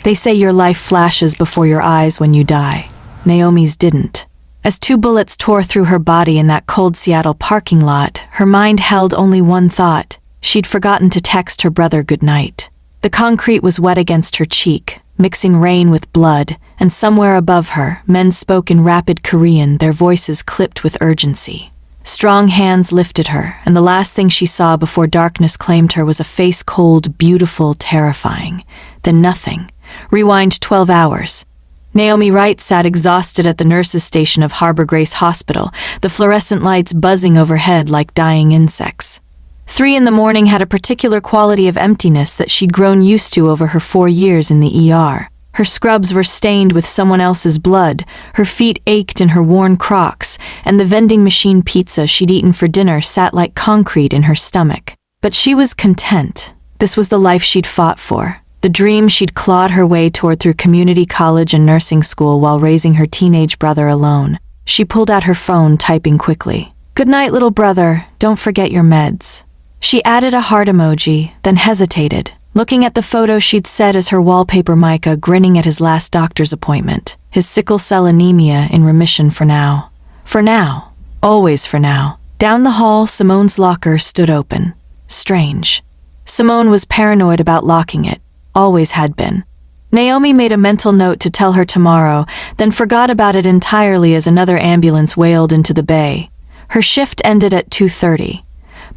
They say your life flashes before your eyes when you die. Naomi's didn't. As 2 bullets tore through her body in that cold Seattle parking lot, her mind held only one thought. She'd forgotten to text her brother goodnight. The concrete was wet against her cheek, mixing rain with blood, and somewhere above her, men spoke in rapid Korean, their voices clipped with urgency. Strong hands lifted her, and the last thing she saw before darkness claimed her was a face cold, beautiful, terrifying. Then nothing. Rewind 12 hours. Naomi Wright sat exhausted at the nurses' station of Harbor Grace Hospital, the fluorescent lights buzzing overhead like dying insects. 3 in the morning had a particular quality of emptiness that she'd grown used to over her 4 years in the ER. Her scrubs were stained with someone else's blood, her feet ached in her worn Crocs, and the vending machine pizza she'd eaten for dinner sat like concrete in her stomach. But she was content. This was the life she'd fought for. The dream she'd clawed her way toward through community college and nursing school while raising her teenage brother alone. She pulled out her phone, typing quickly. "Good night, little brother. Don't forget your meds." She added a heart emoji, then hesitated, looking at the photo she'd set as her wallpaper. Micah grinning at his last doctor's appointment, his sickle cell anemia in remission for now. For now. Always for now. Down the hall, Simone's locker stood open. Strange. Simone was paranoid about locking it. Always had been. Naomi made a mental note to tell her tomorrow, then forgot about it entirely as another ambulance wailed into the bay. Her shift ended at 2:30.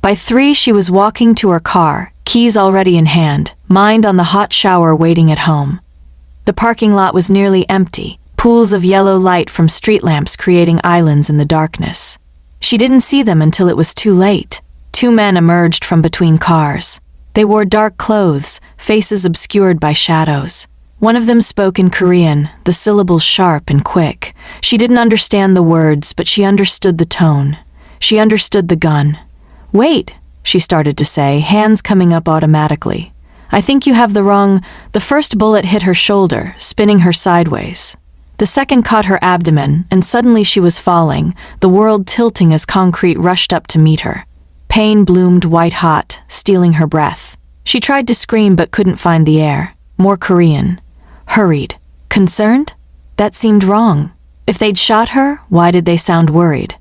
By 3, she was walking to her car, keys already in hand, mind on the hot shower waiting at home. The parking lot was nearly empty, pools of yellow light from street lamps creating islands in the darkness. She didn't see them until it was too late. 2 men emerged from between cars. They wore dark clothes, faces obscured by shadows. One of them spoke in Korean, the syllables sharp and quick. She didn't understand the words, but she understood the tone. She understood the gun. "Wait," she started to say, hands coming up automatically. "I think you have the wrong—" The first bullet hit her shoulder, spinning her sideways. The second caught her abdomen, and suddenly she was falling, the world tilting as concrete rushed up to meet her. Pain bloomed white-hot, stealing her breath. She tried to scream but couldn't find the air. More Korean. Hurried. Concerned? That seemed wrong. If they'd shot her, why did they sound worried?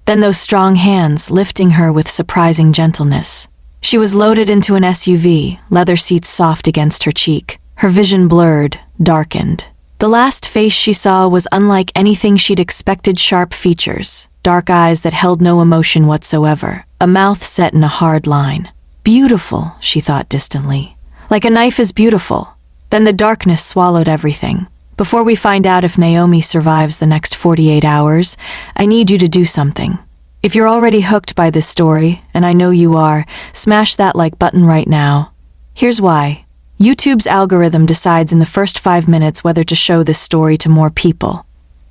Then those strong hands lifting her with surprising gentleness. She was loaded into an SUV, leather seats soft against her cheek. Her vision blurred, darkened. The last face she saw was unlike anything she'd expected. Sharp features, dark eyes that held no emotion whatsoever, a mouth set in a hard line. Beautiful, she thought distantly. Like a knife is beautiful. Then the darkness swallowed everything. Before we find out if Naomi survives the next 48 hours, I need you to do something. If you're already hooked by this story, and I know you are, smash that like button right now. Here's why. YouTube's algorithm decides in the first 5 minutes whether to show this story to more people.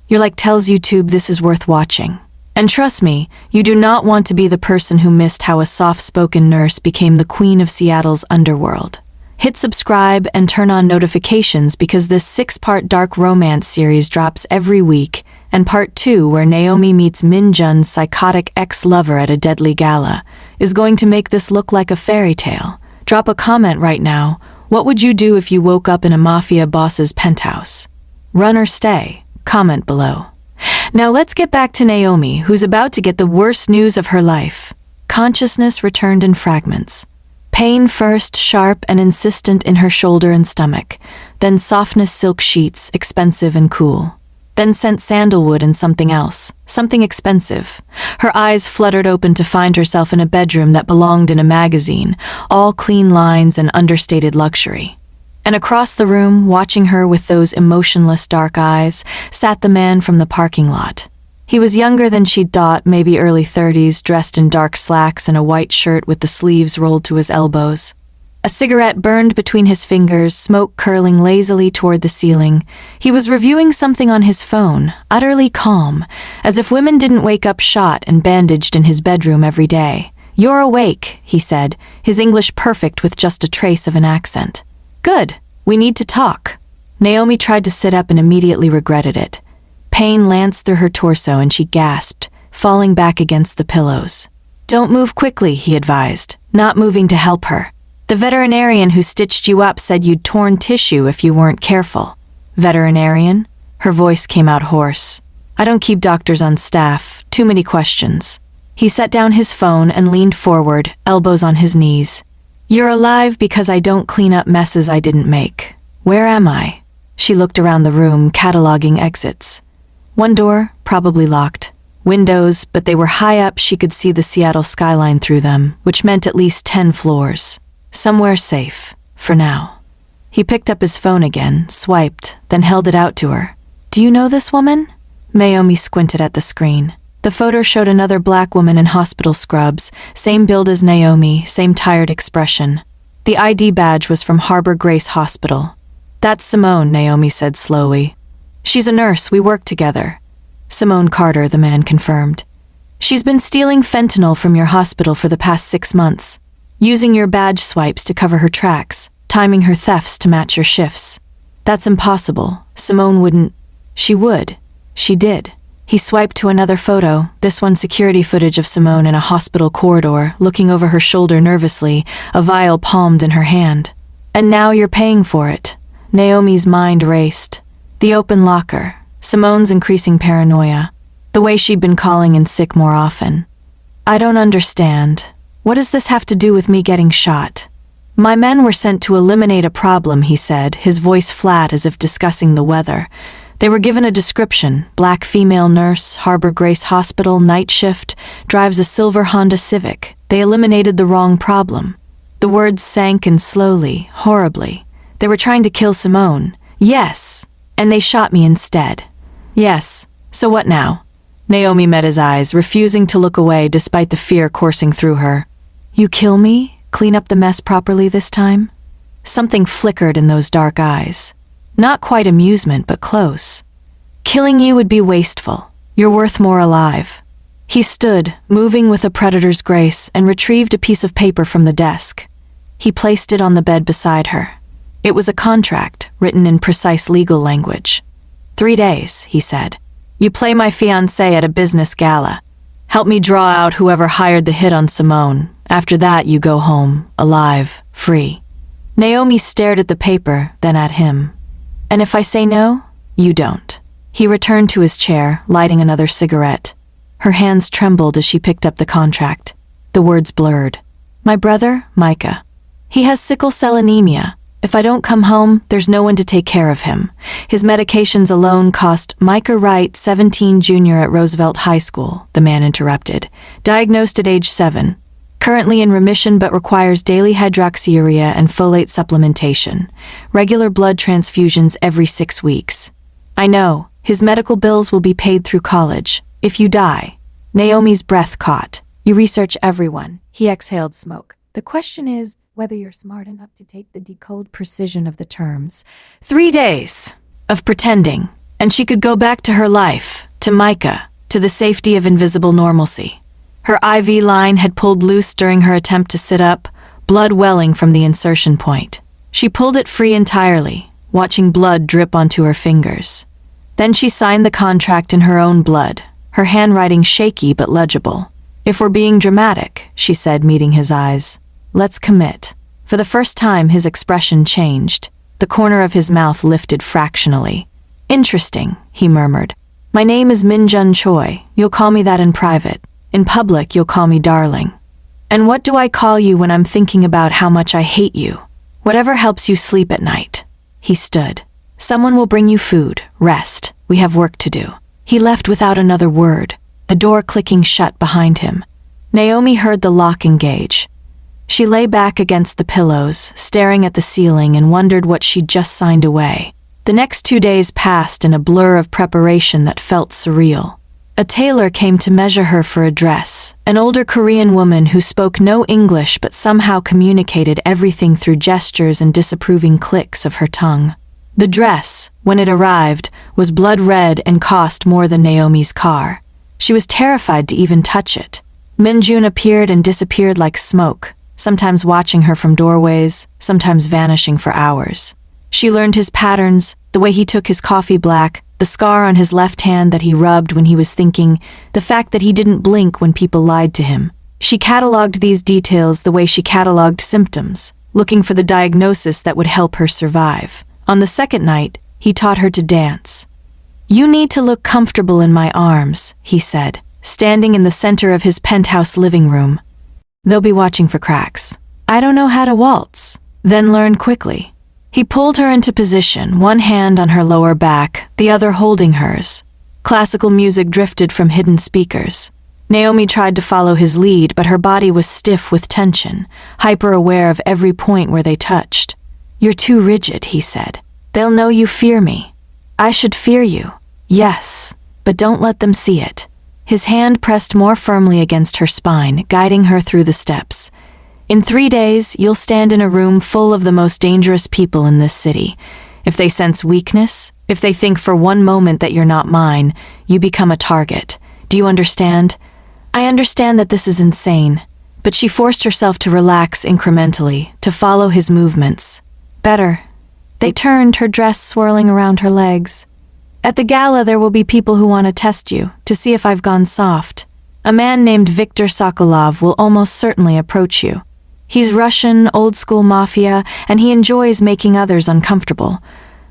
Your like tells YouTube this is worth watching. And trust me, you do not want to be the person who missed how a soft-spoken nurse became the queen of Seattle's underworld. Hit subscribe and turn on notifications because this 6-part dark romance series drops every week, and part 2, where Naomi meets Min-jun's psychotic ex-lover at a deadly gala, is going to make this look like a fairy tale. Drop a comment right now. What would you do if you woke up in a Mafia boss's penthouse? Run or stay? Comment below. Now let's get back to Naomi, who's about to get the worst news of her life. Consciousness returned in fragments. Pain first, sharp and insistent in her shoulder and stomach, then softness silk sheets, expensive and cool. Then scent sandalwood and something else, something expensive. Her eyes fluttered open to find herself in a bedroom that belonged in a magazine, all clean lines and understated luxury. And across the room, watching her with those emotionless dark eyes, sat the man from the parking lot. He was younger than she'd thought, maybe early 30s, dressed in dark slacks and a white shirt with the sleeves rolled to his elbows. A cigarette burned between his fingers, smoke curling lazily toward the ceiling. He was reviewing something on his phone, utterly calm, as if women didn't wake up shot and bandaged in his bedroom every day. "You're awake," he said, his English perfect with just a trace of an accent. "Good. We need to talk. Naomi tried to sit up and immediately regretted it. Pain lanced through her torso and she gasped, falling back against the pillows. Don't move quickly, he advised, not moving to help her. The veterinarian who stitched you up said you'd torn tissue if you weren't careful. Veterinarian? Her voice came out hoarse. I don't keep doctors on staff, too many questions. He set down his phone and leaned forward, elbows on his knees. You're alive because I don't clean up messes I didn't make. Where am I? She looked around the room, cataloging exits. One door, probably locked. Windows, but they were high up, she could see the Seattle skyline through them, which meant at least 10 floors. Somewhere safe, for now. He picked up his phone again, swiped, then held it out to her. Do you know this woman? Naomi squinted at the screen. The photo showed another black woman in hospital scrubs, same build as Naomi, same tired expression. The ID badge was from Harbor Grace Hospital. That's Simone, Naomi said slowly. She's a nurse, we work together. Simone Carter, the man confirmed. She's been stealing fentanyl from your hospital for the past 6 months, using your badge swipes to cover her tracks, timing her thefts to match your shifts. That's impossible. Simone wouldn't. She would. She did. He swiped to another photo, this one security footage of Simone in a hospital corridor, looking over her shoulder nervously, a vial palmed in her hand. And now you're paying for it. Naomi's mind raced. The open locker, Simone's increasing paranoia, the way she'd been calling in sick more often. I don't understand. What does this have to do with me getting shot? My men were sent to eliminate a problem, he said, his voice flat as if discussing the weather. They were given a description, black female nurse, Harbor Grace Hospital, night shift, drives a silver Honda Civic. They eliminated the wrong problem. The words sank in slowly, horribly. They were trying to kill Simone. Yes. And they shot me instead. Yes. So what now? Naomi met his eyes, refusing to look away despite the fear coursing through her. You kill me? Clean up the mess properly this time? Something flickered in those dark eyes. Not quite amusement, but close. Killing you would be wasteful. You're worth more alive. He stood, moving with a predator's grace, and retrieved a piece of paper from the desk. He placed it on the bed beside her. It was a contract, written in precise legal language. 3 days, he said. You play my fiancé at a business gala. Help me draw out whoever hired the hit on Simone. After that, you go home, alive, free. Naomi stared at the paper, then at him. And if I say no, you don't. He returned to his chair, lighting another cigarette. Her hands trembled as she picked up the contract. The words blurred. My brother, Micah. He has sickle cell anemia. If I don't come home, there's no one to take care of him. His medications alone cost. Naomi Wright, 17, junior at Roosevelt High School, the man interrupted. Diagnosed at age 7. Currently in remission but requires daily hydroxyurea and folate supplementation. Regular blood transfusions every 6 weeks. I know, his medical bills will be paid through college. If you die. Naomi's breath caught. You research everyone. He exhaled smoke. The question is whether you're smart enough to take the decode precision of the terms. 3 days of pretending, and she could go back to her life, to Micah, to the safety of invisible normalcy. Her IV line had pulled loose during her attempt to sit up, blood welling from the insertion point. She pulled it free entirely, watching blood drip onto her fingers. Then she signed the contract in her own blood, her handwriting shaky but legible. If we're being dramatic, she said, meeting his eyes. Let's commit. For the first time, his expression changed. The corner of his mouth lifted fractionally. Interesting, he murmured. My name is Min-jun Choi. You'll call me that in private. In public, you'll call me darling. And what do I call you when I'm thinking about how much I hate you? Whatever helps you sleep at night. He stood. Someone will bring you food. Rest. We have work to do. He left without another word, the door clicking shut behind him. Naomi heard the lock engage. She lay back against the pillows, staring at the ceiling, and wondered what she'd just signed away. The next 2 days passed in a blur of preparation that felt surreal. A tailor came to measure her for a dress, an older Korean woman who spoke no English but somehow communicated everything through gestures and disapproving clicks of her tongue. The dress, when it arrived, was blood red and cost more than Naomi's car. She was terrified to even touch it. Min-jun appeared and disappeared like smoke, sometimes watching her from doorways, sometimes vanishing for hours. She learned his patterns, the way he took his coffee black, the scar on his left hand that he rubbed when he was thinking, the fact that he didn't blink when people lied to him. She cataloged these details the way she cataloged symptoms, looking for the diagnosis that would help her survive. On the second night, he taught her to dance. "You need to look comfortable in my arms," he said, standing in the center of his penthouse living room. "They'll be watching for cracks. I don't know how to waltz. Then learn quickly." He pulled her into position, one hand on her lower back, the other holding hers. Classical music drifted from hidden speakers. Naomi tried to follow his lead, but her body was stiff with tension, hyper-aware of every point where they touched. "You're too rigid," he said. "They'll know you fear me." "I should fear you." "Yes, but don't let them see it." His hand pressed more firmly against her spine, guiding her through the steps. "In 3 days, you'll stand in a room full of the most dangerous people in this city. If they sense weakness, if they think for one moment that you're not mine, you become a target. Do you understand?" "I understand that this is insane," but she forced herself to relax incrementally, to follow his movements. "Better." They turned, her dress swirling around her legs. "At the gala there will be people who want to test you, to see if I've gone soft. A man named Viktor Sokolov will almost certainly approach you. He's Russian, old-school Mafia, and he enjoys making others uncomfortable.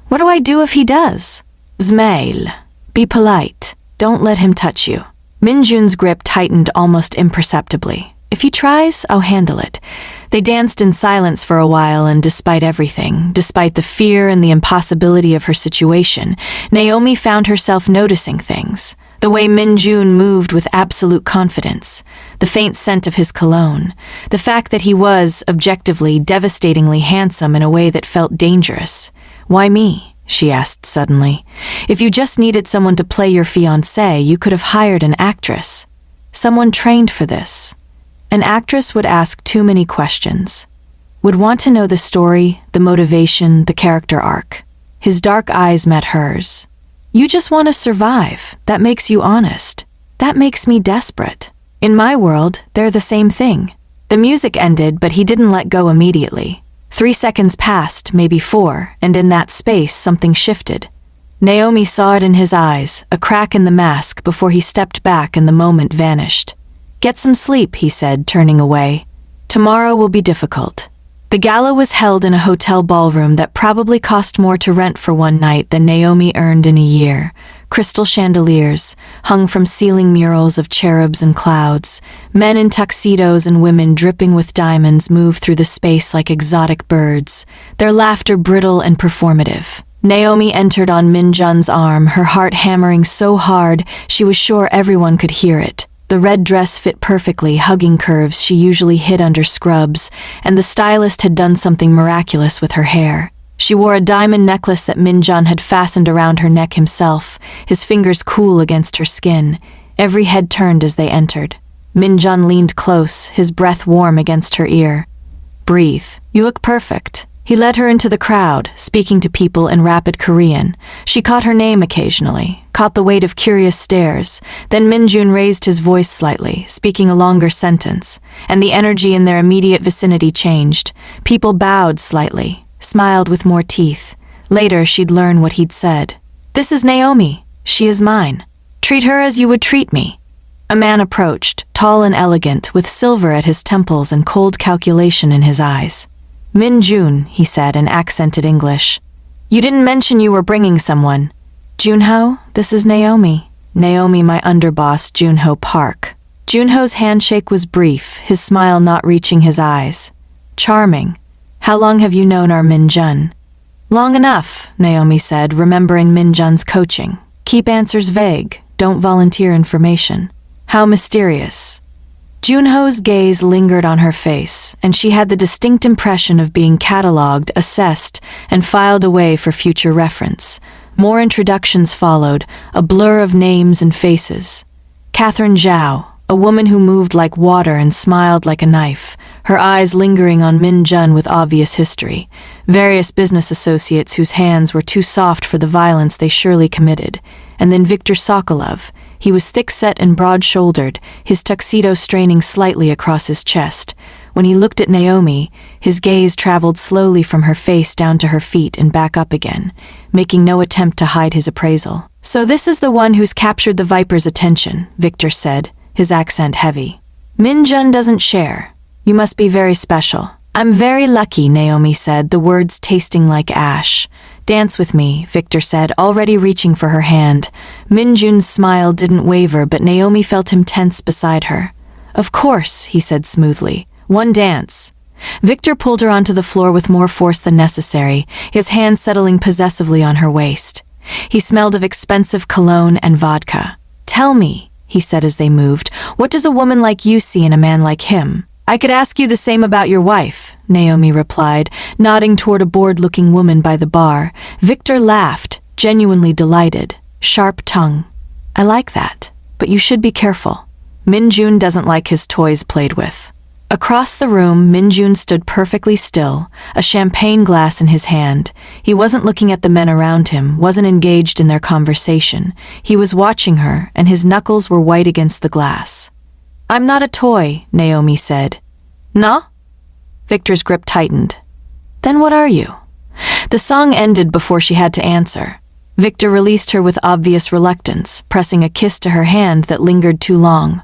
What do I do if he does?" "Zmail. Be polite. Don't let him touch you." Min-jun's grip tightened almost imperceptibly. "If he tries, I'll handle it." They danced in silence for a while, and despite everything, despite the fear and the impossibility of her situation, Naomi found herself noticing things. The way Min-jun moved with absolute confidence, the faint scent of his cologne, the fact that he was, objectively, devastatingly handsome in a way that felt dangerous. "Why me?" she asked suddenly. "If you just needed someone to play your fiancé, you could have hired an actress. Someone trained for this." An actress would ask too many questions. Would want to know the story, the motivation, the character arc. His dark eyes met hers. "You just want to survive. That makes you honest. That makes me desperate. In my world, they're the same thing." The music ended, but he didn't let go immediately. 3 seconds passed, maybe 4, and in that space something shifted. Naomi saw it in his eyes, a crack in the mask before he stepped back and the moment vanished. "Get some sleep," he said, turning away. "Tomorrow will be difficult." The gala was held in a hotel ballroom that probably cost more to rent for one night than Naomi earned in a year. Crystal chandeliers, hung from ceiling murals of cherubs and clouds. Men in tuxedos and women dripping with diamonds moved through the space like exotic birds, their laughter brittle and performative. Naomi entered on Min-jun's arm, her heart hammering so hard she was sure everyone could hear it. The red dress fit perfectly, hugging curves she usually hid under scrubs, and the stylist had done something miraculous with her hair. She wore a diamond necklace that Min-jun had fastened around her neck himself, his fingers cool against her skin. Every head turned as they entered. Min-jun leaned close, his breath warm against her ear. "Breathe. You look perfect." He led her into the crowd, speaking to people in rapid Korean. She caught her name occasionally, caught the weight of curious stares. Then Min-jun raised his voice slightly, speaking a longer sentence, and the energy in their immediate vicinity changed. People bowed slightly, smiled with more teeth. Later, she'd learn what he'd said. "This is Naomi. She is mine. Treat her as you would treat me." A man approached, tall and elegant, with silver at his temples and cold calculation in his eyes. "Min-jun," he said in accented English. "You didn't mention you were bringing someone." "Junho, this is Naomi." "Naomi, my underboss, Junho Park." Junho's handshake was brief, his smile not reaching his eyes. "Charming. How long have you known our Min-jun?" "Long enough," Naomi said, remembering Min-jun's coaching. "Keep answers vague. Don't volunteer information." "How mysterious." Junho's gaze lingered on her face, and she had the distinct impression of being catalogued, assessed, and filed away for future reference. More introductions followed, a blur of names and faces. Catherine Zhao, a woman who moved like water and smiled like a knife, her eyes lingering on Min-jun with obvious history. Various business associates whose hands were too soft for the violence they surely committed. And then Viktor Sokolov. He was thick-set and broad-shouldered, his tuxedo straining slightly across his chest. When he looked at Naomi, his gaze traveled slowly from her face down to her feet and back up again, making no attempt to hide his appraisal. "So this is the one who's captured the Viper's attention," Victor said, his accent heavy. "Min-jun doesn't share. You must be very special." "I'm very lucky," Naomi said, the words tasting like ash. "Dance with me," Victor said, already reaching for her hand. Min-jun's smile didn't waver, but Naomi felt him tense beside her. "Of course," he said smoothly. "One dance." Victor pulled her onto the floor with more force than necessary, his hand settling possessively on her waist. He smelled of expensive cologne and vodka. "Tell me," he said as they moved, "what does a woman like you see in a man like him?" "I could ask you the same about your wife," Naomi replied, nodding toward a bored-looking woman by the bar. Victor laughed, genuinely delighted. Sharp tongue. "I like that, but you should be careful. Min-jun doesn't like his toys played with." Across the room, Min-jun stood perfectly still, a champagne glass in his hand. He wasn't looking at the men around him, wasn't engaged in their conversation. He was watching her, and his knuckles were white against the glass. "I'm not a toy," Naomi said. "No?" Victor's grip tightened. "Then what are you?" The song ended before she had to answer. Victor released her with obvious reluctance, pressing a kiss to her hand that lingered too long.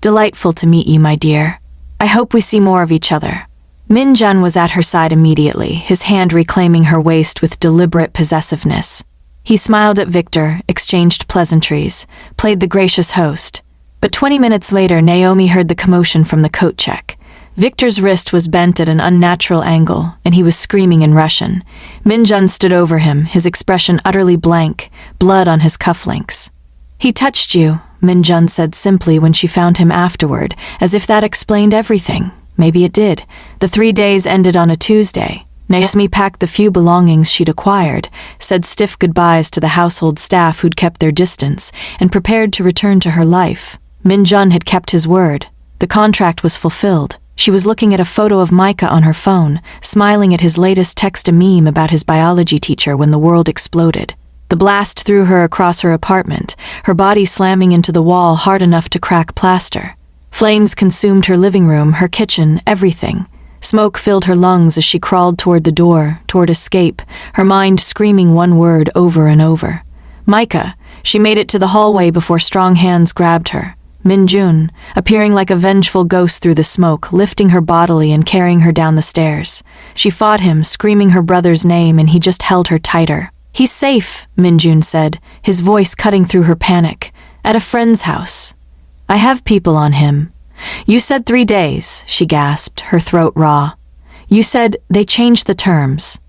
"Delightful to meet you, my dear. I hope we see more of each other." Min-jun was at her side immediately, his hand reclaiming her waist with deliberate possessiveness. He smiled at Victor, exchanged pleasantries, played the gracious host. But 20 minutes later, Naomi heard the commotion from the coat check. Victor's wrist was bent at an unnatural angle, and he was screaming in Russian. Min-jun stood over him, his expression utterly blank, blood on his cufflinks. "He touched you," Min-jun said simply when she found him afterward, as if that explained everything. Maybe it did. The 3 days ended on a Tuesday. Naomi packed the few belongings she'd acquired, said stiff goodbyes to the household staff who'd kept their distance, and prepared to return to her life. Min-jun had kept his word. The contract was fulfilled. She was looking at a photo of Micah on her phone, smiling at his latest text, a meme about his biology teacher when the world exploded. The blast threw her across her apartment, her body slamming into the wall hard enough to crack plaster. Flames consumed her living room, her kitchen, everything. Smoke filled her lungs as she crawled toward the door, toward escape, her mind screaming one word over and over. Micah. She made it to the hallway before strong hands grabbed her. Min-jun, appearing like a vengeful ghost through the smoke, lifting her bodily and carrying her down the stairs. She fought him, screaming her brother's name, and he just held her tighter. "He's safe," Min-jun said, his voice cutting through her panic. "At a friend's house." "I have people on him." "You said 3 days," she gasped, her throat raw. "You said they changed the terms."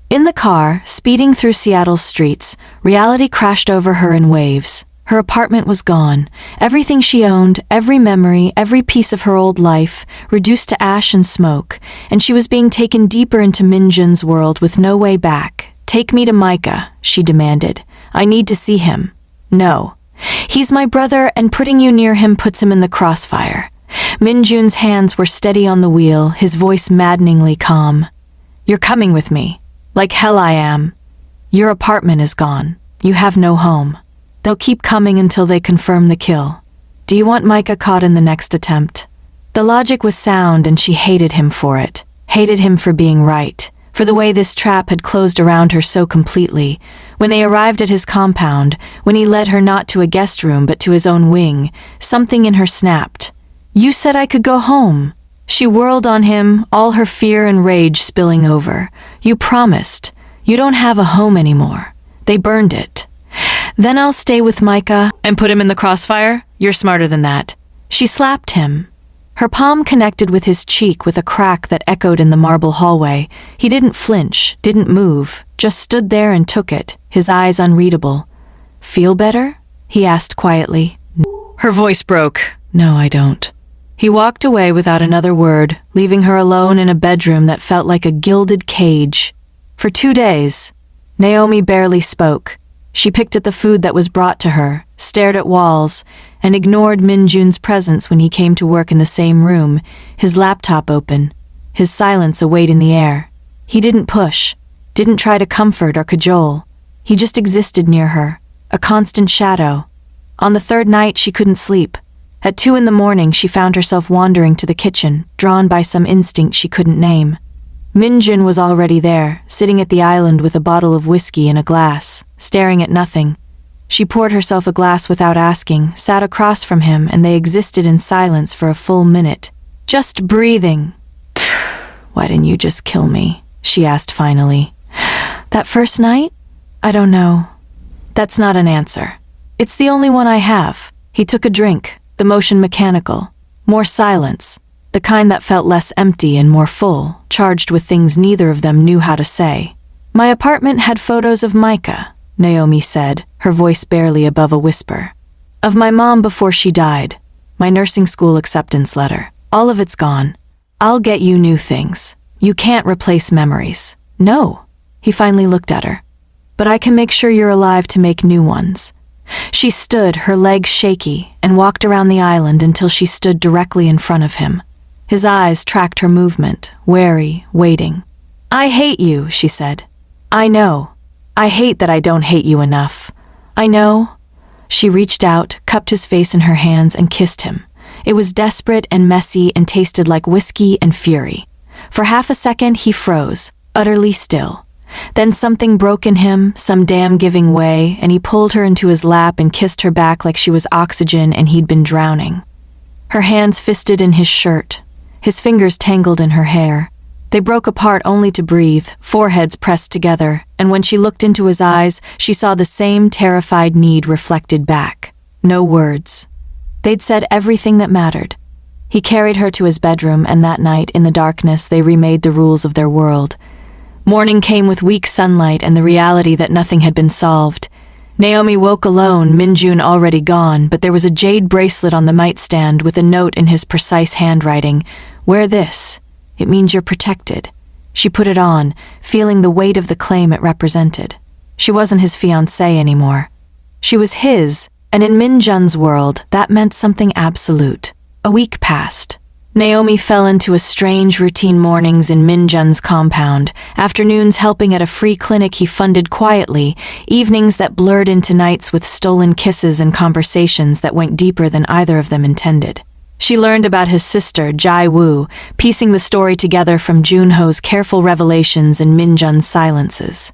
In the car, speeding through Seattle's streets, reality crashed over her in waves. Her apartment was gone. Everything she owned, every memory, every piece of her old life, reduced to ash and smoke, and she was being taken deeper into Min-jun's world with no way back. "Take me to Micah," she demanded. "I need to see him." "No. He's my brother, and putting you near him puts him in the crossfire." Min-jun's hands were steady on the wheel, his voice maddeningly calm. "You're coming with me. Like hell I am. Your apartment is gone. You have no home. They'll keep coming until they confirm the kill. Do you want Micah caught in the next attempt?" The logic was sound, and she hated him for it. Hated him for being right, for the way this trap had closed around her so completely. When they arrived at his compound, when he led her not to a guest room but to his own wing, something in her snapped. "You said I could go home." She whirled on him, all her fear and rage spilling over. "You promised. You don't have a home anymore. They burned it." "Then I'll stay with Micah and put him in the crossfire? You're smarter than that." She slapped him. Her palm connected with his cheek with a crack that echoed in the marble hallway. He didn't flinch, didn't move, just stood there and took it, his eyes unreadable. "Feel better?" he asked quietly. Her voice broke. "No, I don't." He walked away without another word, leaving her alone in a bedroom that felt like a gilded cage. For 2 days, Naomi barely spoke. She picked at the food that was brought to her, stared at walls, and ignored Min-jun's presence when he came to work in the same room, his laptop open, his silence a weight in the air. He didn't push, didn't try to comfort or cajole. He just existed near her, a constant shadow. On the 3rd night, she couldn't sleep. At 2 in the morning, she found herself wandering to the kitchen, drawn by some instinct she couldn't name. Min-jun was already there, sitting at the island with a bottle of whiskey in a glass, staring at nothing. She poured herself a glass without asking, sat across from him, and they existed in silence for a full minute. Just breathing. "Why didn't you just kill me?" she asked finally. "That first night? I don't know." "That's not an answer. It's the only one I have." He took a drink, the motion mechanical. More silence, the kind that felt less empty and more full, charged with things neither of them knew how to say. "My apartment had photos of Micah," Naomi said, her voice barely above a whisper. "Of my mom before she died. My nursing school acceptance letter. All of it's gone. I'll get you new things. You can't replace memories." "No." He finally looked at her. "But I can make sure you're alive to make new ones." She stood, her legs shaky, and walked around the island until she stood directly in front of him. His eyes tracked her movement, wary, waiting. "I hate you," she said. "I know. I hate that I don't hate you enough. I know." She reached out, cupped his face in her hands, and kissed him. It was desperate and messy and tasted like whiskey and fury. For half a second he froze, utterly still. Then something broke in him, some dam giving way, and he pulled her into his lap and kissed her back like she was oxygen and he'd been drowning. Her hands fisted in his shirt, his fingers tangled in her hair. They broke apart only to breathe, foreheads pressed together, and when she looked into his eyes, she saw the same terrified need reflected back. No words. They'd said everything that mattered. He carried her to his bedroom, and that night, in the darkness, they remade the rules of their world. Morning came with weak sunlight and the reality that nothing had been solved. Naomi woke alone, Min-jun already gone, but there was a jade bracelet on the nightstand with a note in his precise handwriting. "Wear this. It means you're protected." She put it on, feeling the weight of the claim it represented. She wasn't his fiancée anymore. She was his, and in Min-jun's world, that meant something absolute. A week passed. Naomi fell into a strange routine: mornings in Min-jun's compound, afternoons helping at a free clinic he funded quietly, evenings that blurred into nights with stolen kisses and conversations that went deeper than either of them intended. She learned about his sister, Jae-woo, piecing the story together from Junho's careful revelations and Min-jun's silences.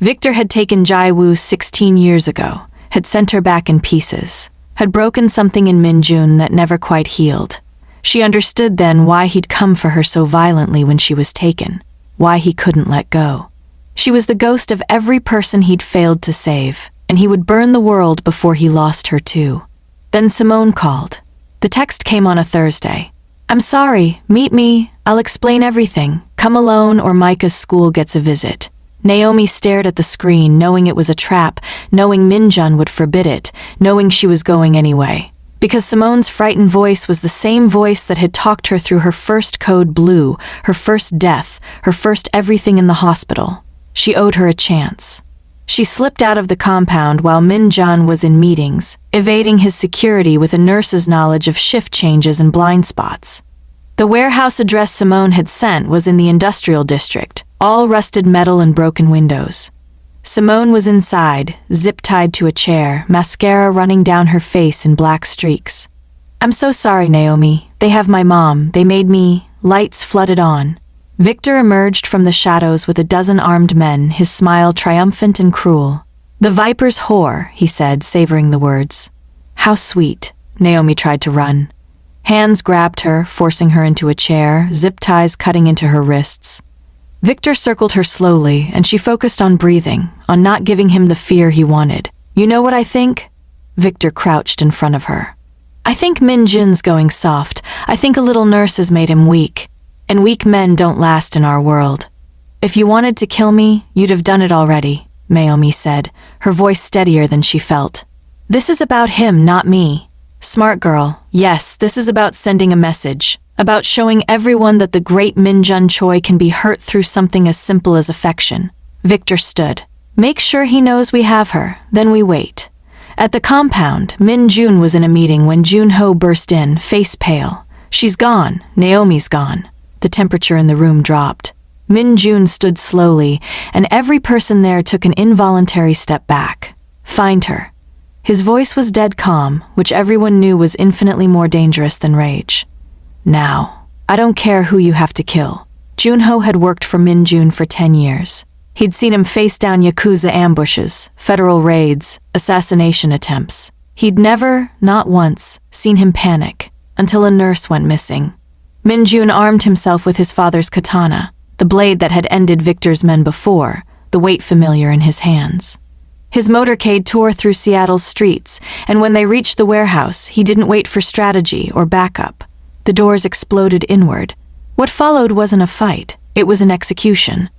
Victor had taken Jae-woo 16 years ago, had sent her back in pieces, had broken something in Min-jun that never quite healed. She understood then why he'd come for her so violently when she was taken, why he couldn't let go. She was the ghost of every person he'd failed to save, and he would burn the world before he lost her too. Then Simone called. The text came on a Thursday. "I'm sorry, meet me, I'll explain everything. Come alone or Micah's school gets a visit." Naomi stared at the screen, knowing it was a trap, knowing Min-jun would forbid it, knowing she was going anyway. Because Simone's frightened voice was the same voice that had talked her through her first code blue, her first death, her first everything in the hospital. She owed her a chance. She slipped out of the compound while Min-jun was in meetings, evading his security with a nurse's knowledge of shift changes and blind spots. The warehouse address Simone had sent was in the industrial district, all rusted metal and broken windows. Simone was inside, zip-tied to a chair, mascara running down her face in black streaks. "I'm so sorry, Naomi. They have my mom. They made me..." Lights flooded on. Victor emerged from the shadows with a dozen armed men, his smile triumphant and cruel. "The Viper's whore," he said, savoring the words. "How sweet." Naomi tried to run. Hands grabbed her, forcing her into a chair, zip ties cutting into her wrists. Victor circled her slowly, and she focused on breathing, on not giving him the fear he wanted. "You know what I think?" Victor crouched in front of her. "I think Min-jun's going soft. I think a little nurse has made him weak. And weak men don't last in our world. If you wanted to kill me, you'd have done it already," Naomi said, her voice steadier than she felt. "This is about him, not me." "Smart girl. Yes, this is about sending a message. About showing everyone that the great Min-jun Choi can be hurt through something as simple as affection." Victor stood. "Make sure he knows we have her, then we wait." At the compound, Min-jun was in a meeting when Junho burst in, face pale. "She's gone. Naomi's gone." The temperature in the room dropped. Min-jun stood slowly, and every person there took an involuntary step back. "Find her." His voice was dead calm, which everyone knew was infinitely more dangerous than rage. Now, I don't care who you have to kill. Junho had worked for Min-jun for 10 years. He'd seen him face down Yakuza ambushes, federal raids, assassination attempts. He'd never, not once, seen him panic, until a nurse went missing. Min-jun armed himself with his father's katana, the blade that had ended Victor's men before, the weight familiar in his hands. His motorcade tore through Seattle's streets, and when they reached the warehouse, he didn't wait for strategy or backup. The doors exploded inward. What followed wasn't a fight, it was an execution.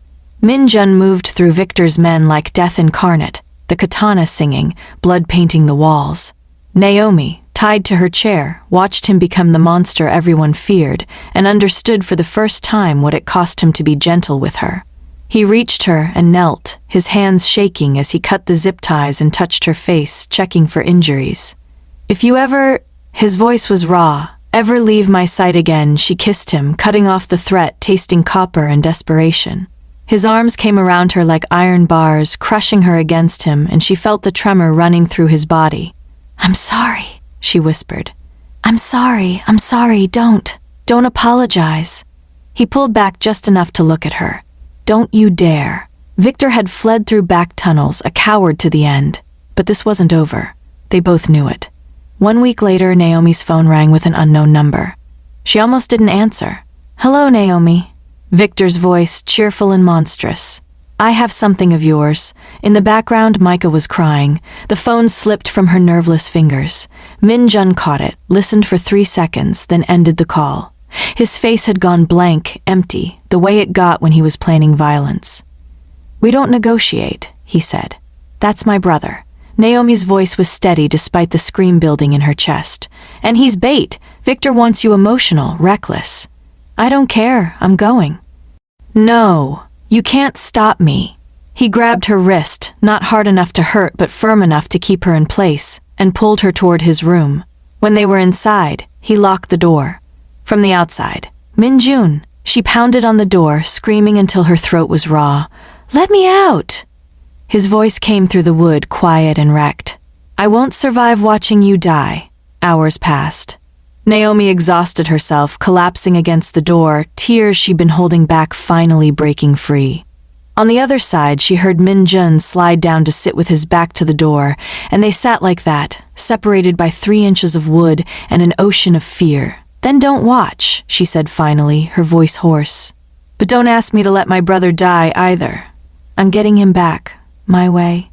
Min-jun moved through Victor's men like death incarnate, the katana singing, blood painting the walls. Naomi, tied to her chair, watched him become the monster everyone feared and understood for the first time what it cost him to be gentle with her. He reached her and knelt, his hands shaking as he cut the zip ties and touched her face, checking for injuries. If you ever, his voice was raw, ever leave my sight again, she kissed him, cutting off the threat, tasting copper and desperation. His arms came around her like iron bars, crushing her against him, and she felt the tremor running through his body. I'm sorry, she whispered. I'm sorry, don't apologize. He pulled back just enough to look at her. Don't you dare. Victor had fled through back tunnels, a coward to the end. But this wasn't over. They both knew it. 1 week later, Naomi's phone rang with an unknown number. She almost didn't answer. Hello, Naomi. Victor's voice, cheerful and monstrous. I have something of yours. In the background, Micah was crying. The phone slipped from her nerveless fingers. Min-jun caught it, listened for 3 seconds, then ended the call. His face had gone blank, empty, the way it got when he was planning violence. We don't negotiate, he said. That's my brother. Naomi's voice was steady despite the scream building in her chest. And he's bait. Victor wants you emotional, reckless. I don't care, I'm going. No, you can't stop me. He grabbed her wrist, not hard enough to hurt but firm enough to keep her in place, and pulled her toward his room. When they were inside, he locked the door. From the outside, Min-jun. She pounded on the door, screaming until her throat was raw. Let me out! His voice came through the wood, quiet and wrecked. I won't survive watching you die. Hours passed. Naomi exhausted herself, collapsing against the door, tears she'd been holding back finally breaking free. On the other side, she heard Min-jun slide down to sit with his back to the door, and they sat like that, separated by 3 inches of wood and an ocean of fear. Then don't watch, she said finally, her voice hoarse. But don't ask me to let my brother die either. I'm getting him back, my way.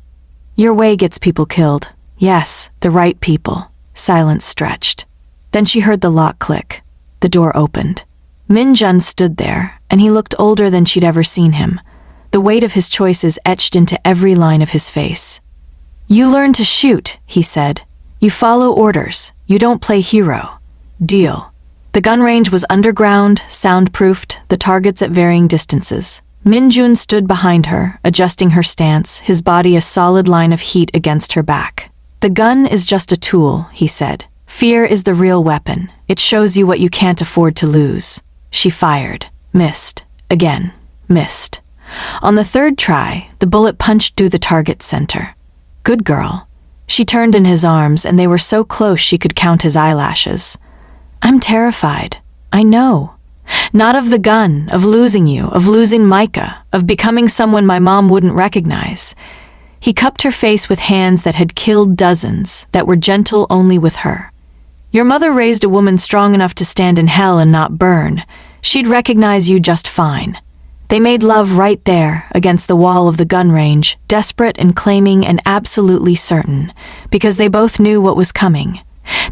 Your way gets people killed. Yes, the right people. Silence stretched. Then she heard the lock click. The door opened. Min-jun stood there, and he looked older than she'd ever seen him. The weight of his choices etched into every line of his face. You learn to shoot, he said. You follow orders. You don't play hero. Deal. The gun range was underground, soundproofed, the targets at varying distances. Min-jun stood behind her, adjusting her stance, his body a solid line of heat against her back. The gun is just a tool, he said. Fear is the real weapon. It shows you what you can't afford to lose. She fired. Missed. Again. Missed. On the 3rd try, the bullet punched through the target center. Good girl. She turned in his arms, and they were so close she could count his eyelashes. I'm terrified. I know. Not of the gun, of losing you, of losing Micah, of becoming someone my mom wouldn't recognize. He cupped her face with hands that had killed dozens, that were gentle only with her. Your mother raised a woman strong enough to stand in hell and not burn. She'd recognize you just fine. They made love right there, against the wall of the gun range, desperate and claiming and absolutely certain, because they both knew what was coming.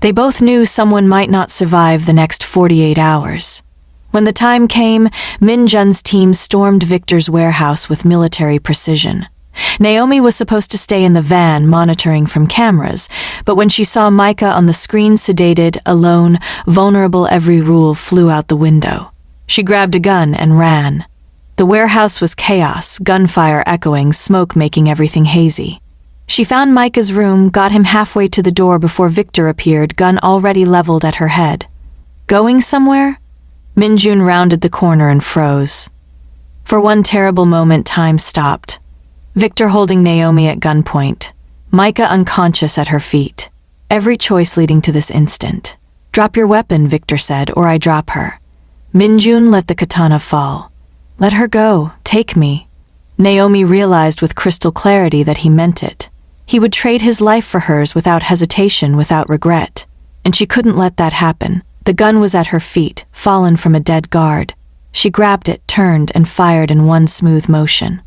They both knew someone might not survive the next 48 hours. When the time came, Min-jun's team stormed Victor's warehouse with military precision. Naomi was supposed to stay in the van, monitoring from cameras, but when she saw Micah on the screen sedated, alone, vulnerable, every rule flew out the window. She grabbed a gun and ran. The warehouse was chaos, gunfire echoing, smoke making everything hazy. She found Micah's room, got him halfway to the door before Victor appeared, gun already leveled at her head. Going somewhere? Min-jun rounded the corner and froze. For one terrible moment, time stopped. Victor holding Naomi at gunpoint. Micah unconscious at her feet. Every choice leading to this instant. "Drop your weapon," Victor said, "or I drop her." Min-jun let the katana fall. "Let her go, take me." Naomi realized with crystal clarity that he meant it. He would trade his life for hers without hesitation, without regret. And she couldn't let that happen. The gun was at her feet, fallen from a dead guard. She grabbed it, turned, and fired in one smooth motion.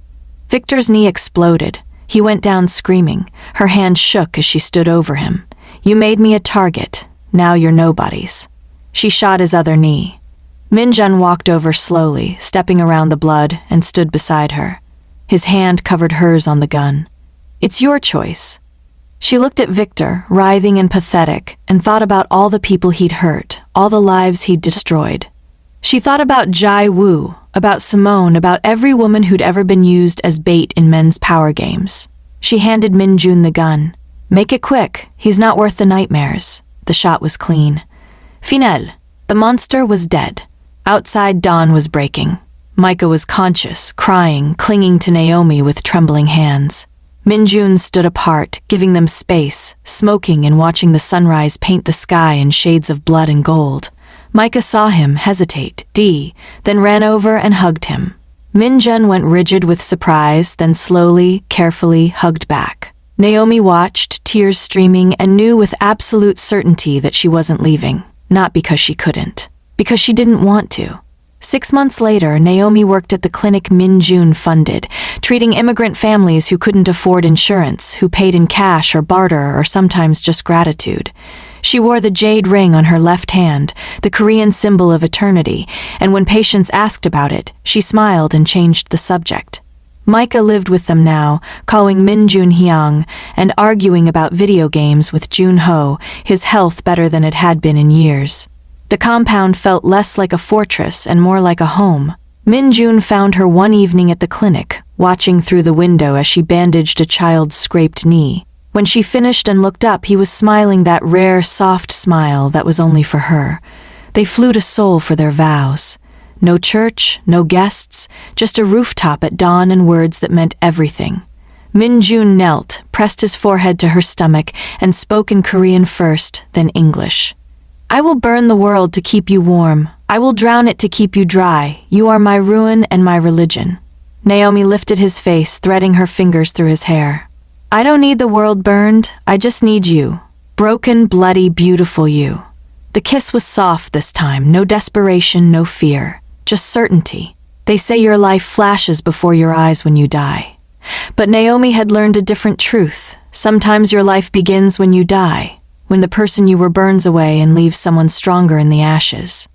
Victor's knee exploded. He went down screaming. Her hand shook as she stood over him. "You made me a target. Now you're nobody's." She shot his other knee. Min-jun walked over slowly, stepping around the blood, and stood beside her. His hand covered hers on the gun. "It's your choice." She looked at Victor, writhing and pathetic, and thought about all the people he'd hurt, all the lives he'd destroyed. She thought about Jai Woo, about Simone, about every woman who'd ever been used as bait in men's power games. She handed Min-jun the gun. "Make it quick, he's not worth the nightmares." The shot was clean. Final. The monster was dead. Outside, dawn was breaking. Micah was conscious, crying, clinging to Naomi with trembling hands. Min-jun stood apart, giving them space, smoking and watching the sunrise paint the sky in shades of blood and gold. Micah saw him hesitate, then ran over and hugged him. Min-jun went rigid with surprise, then slowly, carefully hugged back. Naomi watched, tears streaming, and knew with absolute certainty that she wasn't leaving. Not because she couldn't. Because she didn't want to. 6 months later, Naomi worked at the clinic Min-jun funded, treating immigrant families who couldn't afford insurance, who paid in cash or barter or sometimes just gratitude. She wore the jade ring on her left hand, the Korean symbol of eternity, and when patients asked about it, she smiled and changed the subject. Micah lived with them now, calling Min-jun Hyang and arguing about video games with Jun-ho, his health better than it had been in years. The compound felt less like a fortress and more like a home. Min-jun found her one evening at the clinic, watching through the window as she bandaged a child's scraped knee. When she finished and looked up, he was smiling that rare, soft smile that was only for her. They flew to Seoul for their vows. No church, no guests, just a rooftop at dawn and words that meant everything. Min-jun knelt, pressed his forehead to her stomach, and spoke in Korean first, then English. "I will burn the world to keep you warm. I will drown it to keep you dry. You are my ruin and my religion." Naomi lifted his face, threading her fingers through his hair. "I don't need the world burned. I just need you. Broken, bloody, beautiful you." The kiss was soft this time, no desperation, no fear. Just certainty. They say your life flashes before your eyes when you die. But Naomi had learned a different truth. Sometimes your life begins when you die, when the person you were burns away and leaves someone stronger in the ashes.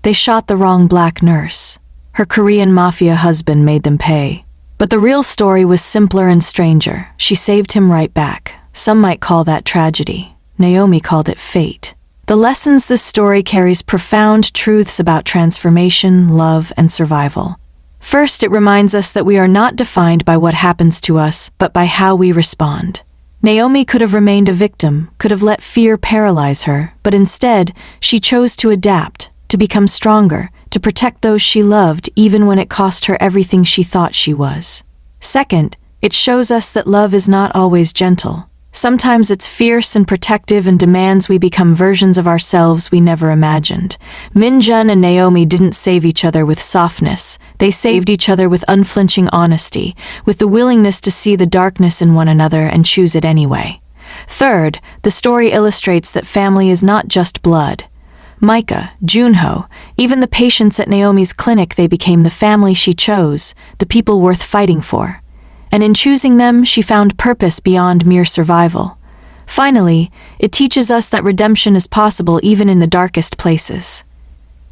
They shot the wrong black nurse. Her Korean Mafia husband made them pay. But the real story was simpler and stranger. She saved him right back. Some might call that tragedy. Naomi called it fate. The lessons this story carries profound truths about transformation, love, and survival. First, it reminds us that we are not defined by what happens to us, but by how we respond. Naomi could have remained a victim, could have let fear paralyze her, but instead, she chose to adapt, to become stronger, to protect those she loved even when it cost her everything she thought she was. Second, it shows us that love is not always gentle. Sometimes it's fierce and protective and demands we become versions of ourselves we never imagined. Min-jun and Naomi didn't save each other with softness. They saved each other with unflinching honesty, with the willingness to see the darkness in one another and choose it anyway. Third, the story illustrates that family is not just blood. Micah, Jun-ho, even the patients at Naomi's clinic, they became the family she chose, the people worth fighting for. And in choosing them, she found purpose beyond mere survival. Finally, it teaches us that redemption is possible even in the darkest places.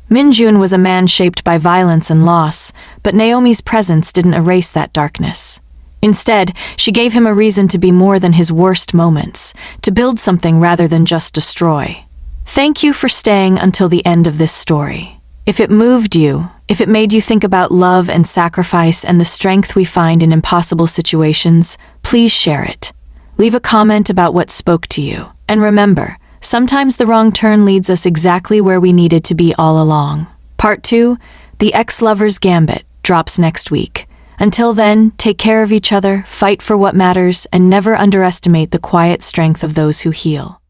Min-jun was a man shaped by violence and loss, but Naomi's presence didn't erase that darkness. Instead, she gave him a reason to be more than his worst moments, to build something rather than just destroy. Thank you for staying until the end of this story. If it moved you, if it made you think about love and sacrifice and the strength we find in impossible situations, please share it. Leave a comment about what spoke to you. And remember, sometimes the wrong turn leads us exactly where we needed to be all along. Part 2, The Ex-Lover's Gambit, drops next week. Until then, take care of each other, fight for what matters, and never underestimate the quiet strength of those who heal.